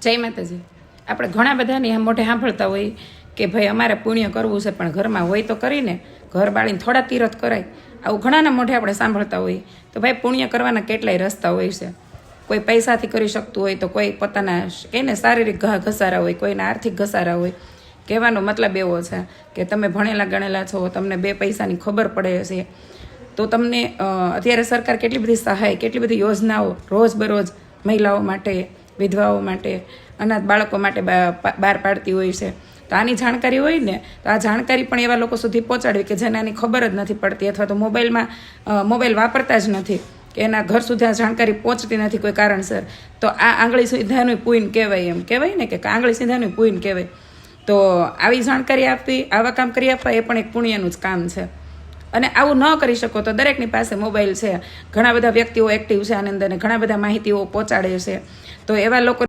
જય માતાજી. આપણે ઘણા બધાની આમ મોઢે સાંભળતા હોય કે ભાઈ અમારે પુણ્ય કરવું છે, પણ ઘરમાં હોય તો કરીને ઘર બાળીને થોડા તીરથ કરાય. આવું ઘણાના મોઢે આપણે સાંભળતા હોઈએ. તો ભાઈ પુણ્ય કરવાના કેટલાય રસ્તા હોય છે. કોઈ પૈસાથી કરી શકતું હોય, તો કોઈ પોતાના કહીને શારીરિક ઘસારા હોય, કોઈના આર્થિક ઘસારા હોય. કહેવાનો મતલબ એવો છે કે તમે ભણેલા ગણેલા છો, તમને બે પૈસાની ખબર પડે છે, તો તમને અત્યારે સરકાર કેટલી બધી સહાય, કેટલી બધી યોજનાઓ રોજબરોજ મહિલાઓ માટે, વિધવાઓ માટે, અનાથ બાળકો માટે બહાર પાડતી હોય છે. તો આની જાણકારી હોય ને, તો આ જાણકારી પણ એવા લોકો સુધી પહોંચાડવી કે જેને આની ખબર જ નથી પડતી, અથવા તો મોબાઈલ વાપરતા જ નથી, કે એના ઘર સુધી આ જાણકારી પહોંચતી નથી કોઈ કારણસર. તો આ આંગળી સીધાનું પૂન કહેવાય. એમ કહેવાય ને કે આંગળી સીધાનું પૂન કહેવાય. તો આવી જાણકારી આપવી, આવા કામ કરી આપવા એ પણ એક પુણ્યનું જ કામ છે. અને આવું ન કરી શકો તો દરેકની પાસે મોબાઈલ છે. ઘણા બધા વ્યક્તિઓ એક્ટિવ છે આની અંદર, ઘણા બધા માહિતીઓ પહોંચાડે છે. તો એવા લોકો